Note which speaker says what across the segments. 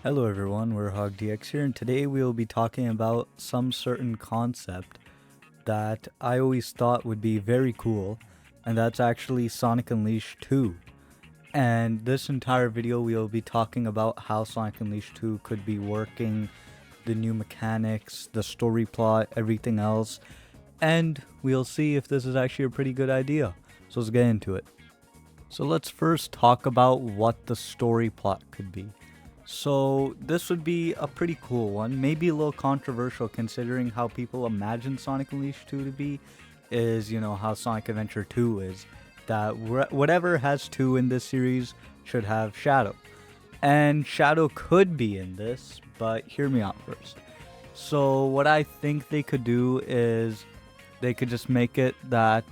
Speaker 1: Hello everyone, we're HogDX here, and today we will be talking about some certain concept that I always thought would be very cool, and that's actually Sonic Unleashed 2. And this entire video we will be talking about how Sonic Unleashed 2 could be working, the new mechanics, the story plot, everything else, and we'll see if this is actually a pretty good idea. So let's get into it. So let's first talk about what the story plot could be. So this would be a pretty cool one, maybe a little controversial considering how people imagine Sonic Unleashed 2 to be, is, how Sonic Adventure 2 is. That whatever has 2 in this series should have Shadow. And Shadow could be in this, but hear me out first. So what I think they could do is they could just make it that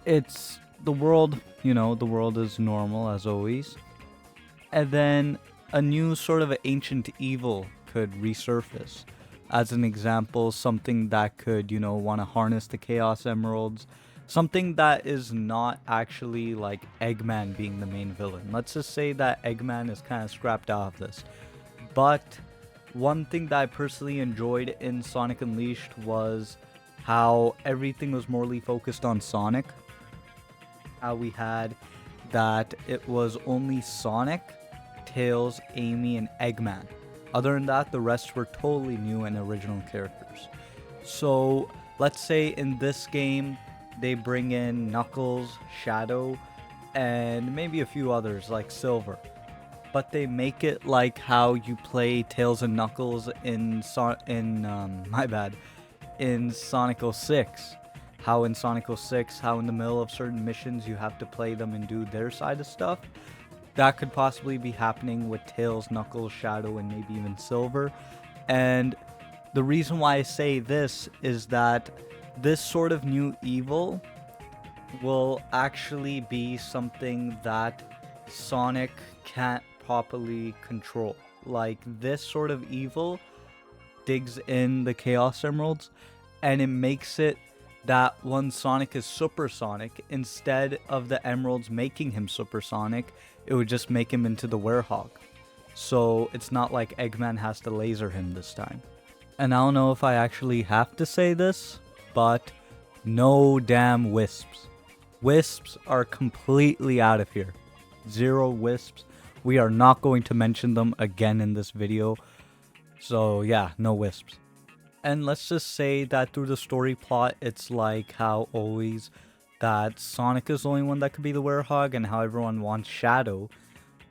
Speaker 1: it's the world, the world is normal as always. And then a new sort of ancient evil could resurface. As an example, something that could, want to harness the Chaos Emeralds. Something that is not actually like Eggman being the main villain. Let's just say that Eggman is kind of scrapped out of this. But one thing that I personally enjoyed in Sonic Unleashed was how everything was morely focused on Sonic. How we had that it was only Sonic, Tails, Amy, and Eggman. Other than that, the rest were totally new and original characters. So let's say in this game, they bring in Knuckles, Shadow, and maybe a few others like Silver. But they make it like how you play Tails and Knuckles in Sonic 06. How in Sonic 06, how in the middle of certain missions you have to play them and do their side of stuff. That could possibly be happening with Tails, Knuckles, Shadow, and maybe even Silver. And the reason why I say this is that this sort of new evil will actually be something that Sonic can't properly control. Like, this sort of evil digs in the Chaos Emeralds, and it makes it that when Sonic is supersonic, instead of the emeralds making him supersonic, it would just make him into the Werehog. So it's not like Eggman has to laser him this time. And I don't know if I actually have to say this, but no damn Wisps. Wisps are completely out of here. Zero Wisps. We are not going to mention them again in this video. So yeah, no Wisps. And let's just say that through the story plot, it's like how always that Sonic is the only one that could be the Werehog and how everyone wants Shadow.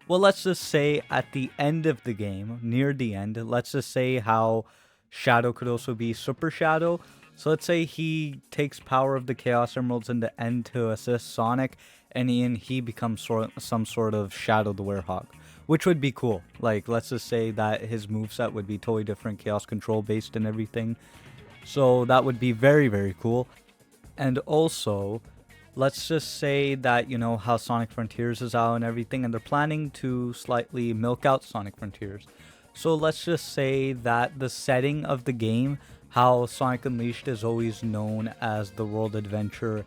Speaker 1: Well, let's just say at the end of the game, near the end, let's just say how Shadow could also be Super Shadow. So let's say he takes power of the Chaos Emeralds in the end to assist Sonic, and he becomes some sort of Shadow the Werehog. Which would be cool. Like, let's just say that his moveset would be totally different, Chaos Control based and everything. So that would be very, very cool. And also, let's just say that, how Sonic Frontiers is out and everything, and they're planning to slightly milk out Sonic Frontiers. So let's just say that the setting of the game, how Sonic Unleashed is always known as the world adventure,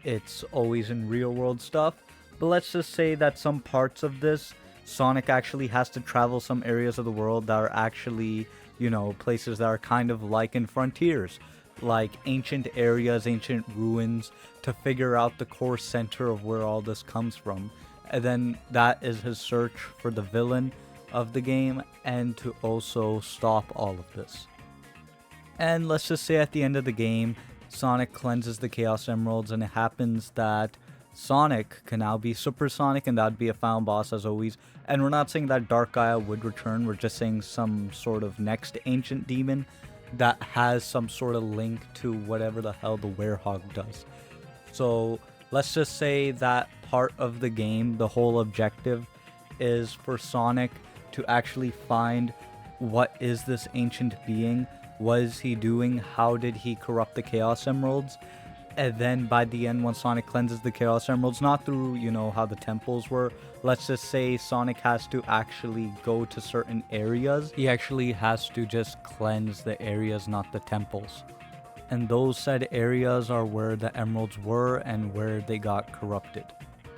Speaker 1: it's always in real world stuff. But let's just say that some parts of this, Sonic actually has to travel some areas of the world that are actually, places that are kind of like in Frontiers. Like ancient areas, ancient ruins, to figure out the core center of where all this comes from. And then that is his search for the villain of the game and to also stop all of this. And let's just say at the end of the game, Sonic cleanses the Chaos Emeralds and it happens that Sonic can now be Supersonic, and that'd be a final boss as always. And we're not saying that Dark Gaia would return, we're just saying some sort of next ancient demon that has some sort of link to whatever the hell the Werehog does. So let's just say that part of the game, the whole objective is for Sonic to actually find what is this ancient being, what is he doing, how did he corrupt the Chaos Emeralds. And then by the end, when Sonic cleanses the Chaos Emeralds, not through, how the temples were, let's just say Sonic has to actually go to certain areas. He actually has to just cleanse the areas, not the temples. And those said areas are where the emeralds were and where they got corrupted.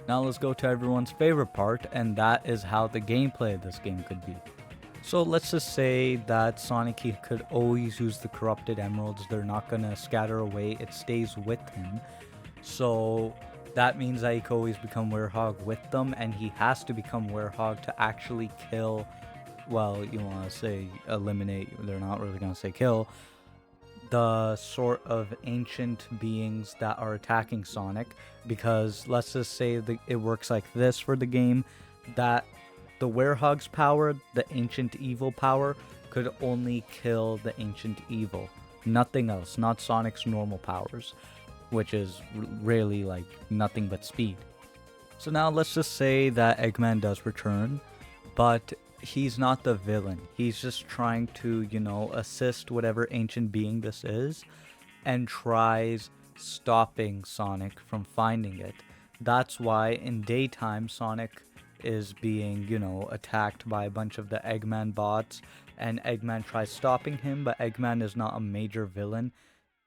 Speaker 1: Now let's go to everyone's favorite part, and that is how the gameplay of this game could be. So let's just say that Sonic, he could always use the corrupted emeralds. They're not gonna scatter away. It stays with him. So that means that he could always become Werehog with them, and he has to become Werehog to actually kill. Well, you want to say eliminate. They're not really gonna say kill the sort of ancient beings that are attacking Sonic, because let's just say that it works like this for the game, that the Werehog's power, the ancient evil power, could only kill the ancient evil, nothing else, not Sonic's normal powers, which is really like nothing but speed. So now let's just say that Eggman does return, but he's not the villain. He's just trying to, assist whatever ancient being this is and tries stopping Sonic from finding it. That's why in daytime, Sonic is being, attacked by a bunch of the Eggman bots, and Eggman tries stopping him, but Eggman is not a major villain.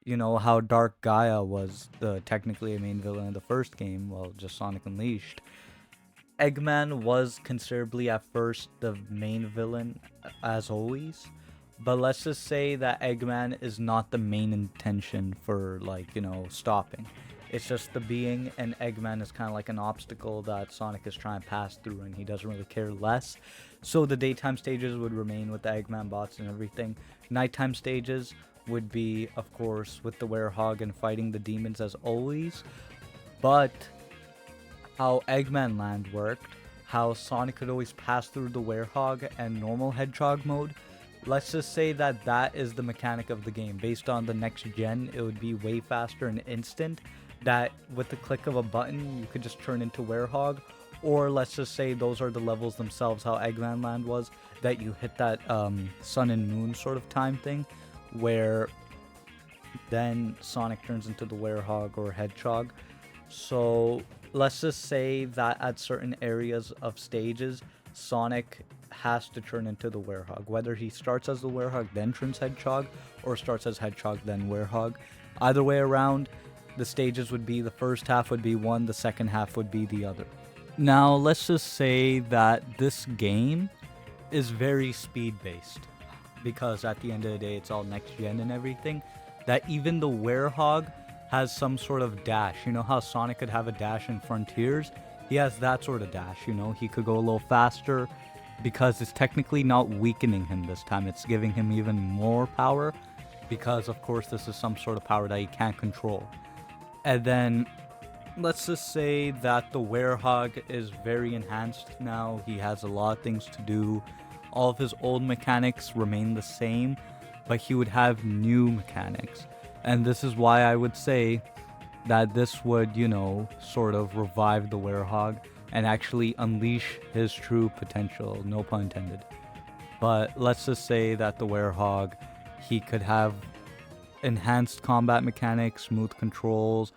Speaker 1: You know how Dark Gaia was the technically a main villain of the first game, well, just Sonic Unleashed. Eggman was considerably at first the main villain, as always, but let's just say that Eggman is not the main intention for, stopping. It's just the being, and Eggman is kind of like an obstacle that Sonic is trying to pass through, and he doesn't really care less. So the daytime stages would remain with the Eggman bots and everything. Nighttime stages would be, of course, with the Werehog and fighting the demons as always. But how Eggman Land worked, how Sonic could always pass through the Werehog and normal Hedgehog mode, let's just say that that is the mechanic of the game. Based on the next gen, it would be way faster and instant, that with the click of a button, you could just turn into Werehog. Or let's just say those are the levels themselves, how Eggman Land was, that you hit that sun and moon sort of time thing, where then Sonic turns into the Werehog or Hedgehog. So let's just say that at certain areas of stages, Sonic has to turn into the Werehog. Whether he starts as the Werehog, then turns Hedgehog, or starts as Hedgehog, then Werehog. Either way around, the stages would be, the first half would be one, the second half would be the other. Now, let's just say that this game is very speed-based, because at the end of the day, it's all next-gen and everything, that even the Werehog has some sort of dash. You know how Sonic could have a dash in Frontiers? He has that sort of dash, he could go a little faster, because it's technically not weakening him this time, it's giving him even more power, because of course this is some sort of power that he can't control. And then let's just say that the Werehog is very enhanced now. He has a lot of things to do. All of his old mechanics remain the same, but he would have new mechanics. And this is why I would say that this would, sort of revive the Werehog and actually unleash his true potential, no pun intended. But let's just say that the Werehog, he could have enhanced combat mechanics, smooth controls,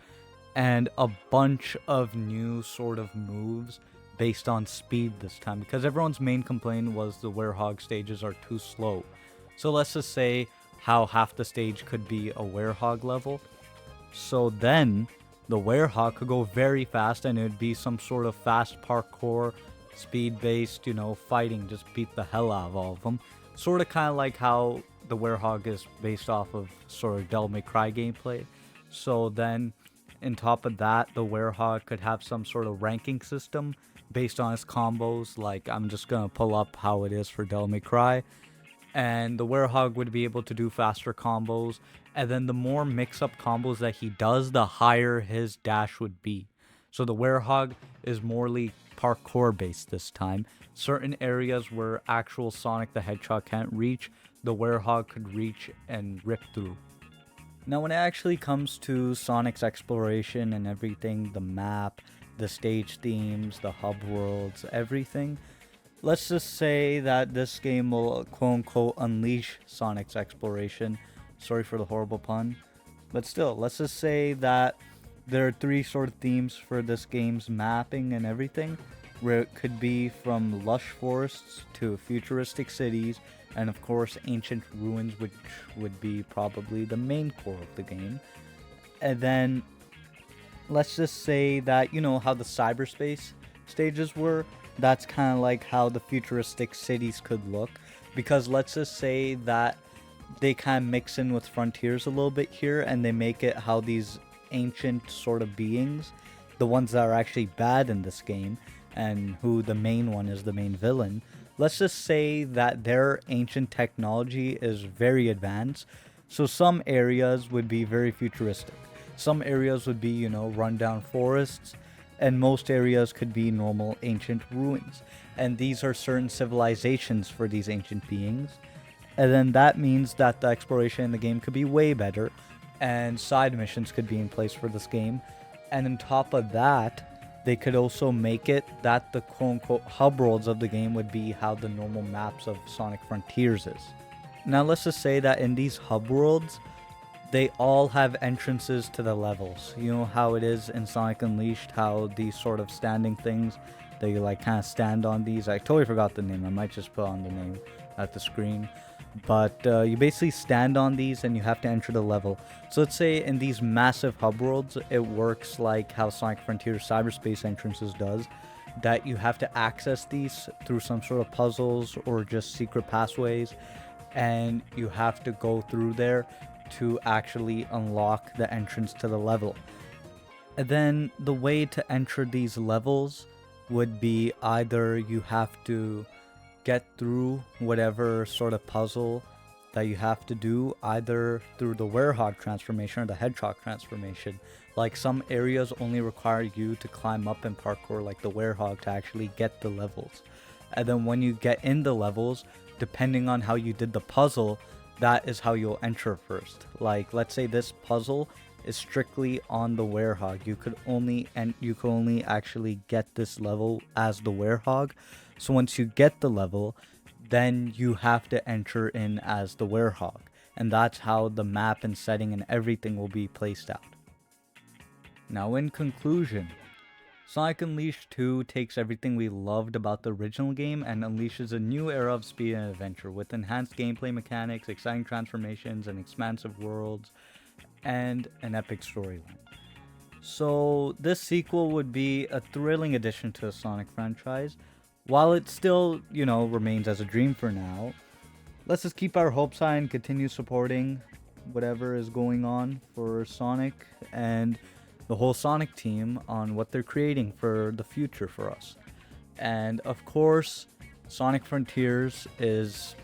Speaker 1: and a bunch of new sort of moves based on speed this time, because everyone's main complaint was the Werehog stages are too slow. So let's just say how half the stage could be a Werehog level. So then the Werehog could go very fast, and it would be some sort of fast parkour, speed-based, fighting, just beat the hell out of all of them. Sort of kind of like how the Werehog is based off of sort of Devil May Cry gameplay. So then, on top of that, the Werehog could have some sort of ranking system based on his combos. Like, I'm just gonna pull up how it is for Devil May Cry. And the Werehog would be able to do faster combos. And then the more mix-up combos that he does, the higher his dash would be. So the Werehog is morely parkour-based this time. Certain areas where actual Sonic the Hedgehog can't reach, the Werehog could reach and rip through. Now, when it actually comes to Sonic's exploration and everything, the map, the stage themes, the hub worlds, everything, let's just say that this game will quote-unquote unleash Sonic's exploration. Sorry for the horrible pun. But still, let's just say that there are three sort of themes for this game's mapping and everything, where it could be from lush forests to futuristic cities, and of course ancient ruins, which would be probably the main core of the game. And then let's just say that, how the cyberspace stages were, that's kind of like how the futuristic cities could look. Because let's just say that they kind of mix in with Frontiers a little bit here, and they make it how these ancient sort of beings, the ones that are actually bad in this game, and who the main one is the main villain, let's just say that their ancient technology is very advanced. So some areas would be very futuristic. Some areas would be, rundown forests, and most areas could be normal ancient ruins. And these are certain civilizations for these ancient beings. And then that means that the exploration in the game could be way better, and side missions could be in place for this game. And on top of that, they could also make it that the quote-unquote hub worlds of the game would be how the normal maps of Sonic Frontiers is. Now let's just say that in these hub worlds, they all have entrances to the levels. You know how it is in Sonic Unleashed, how these sort of standing things that you kind of stand on these. I totally forgot the name. I might just put on the name at the screen. But you basically stand on these and you have to enter the level. So let's say in these massive hub worlds, it works like how Sonic Frontiers Cyberspace Entrances does, that you have to access these through some sort of puzzles or just secret pathways, and you have to go through there to actually unlock the entrance to the level. And then the way to enter these levels would be either you have to get through whatever sort of puzzle that you have to do, either through the Werehog transformation or the Hedgehog transformation. Like some areas only require you to climb up and parkour like the Werehog to actually get the levels. And then when you get in the levels, depending on how you did the puzzle, that is how you'll enter first. Like let's say this puzzle is strictly on the Werehog. You could only actually get this level as the Werehog. So once you get the level, then you have to enter in as the Werehog. And that's how the map and setting and everything will be placed out. Now in conclusion, Sonic Unleashed 2 takes everything we loved about the original game and unleashes a new era of speed and adventure with enhanced gameplay mechanics, exciting transformations, and expansive worlds, and an epic storyline. So this sequel would be a thrilling addition to the Sonic franchise. While it still, remains as a dream for now, let's just keep our hopes high and continue supporting whatever is going on for Sonic and the whole Sonic team on what they're creating for the future for us. And of course, Sonic Frontiers is,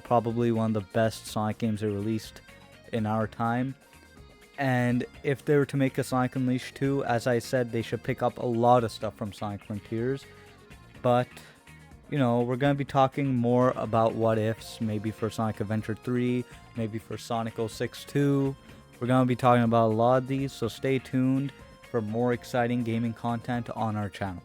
Speaker 1: probably one of the best Sonic games they released in our time. And if they were to make a Sonic Unleashed 2, as I said, they should pick up a lot of stuff from Sonic Frontiers. But, we're going to be talking more about what ifs, maybe for Sonic Adventure 3, maybe for Sonic 06 2. We're going to be talking about a lot of these, so stay tuned for more exciting gaming content on our channel.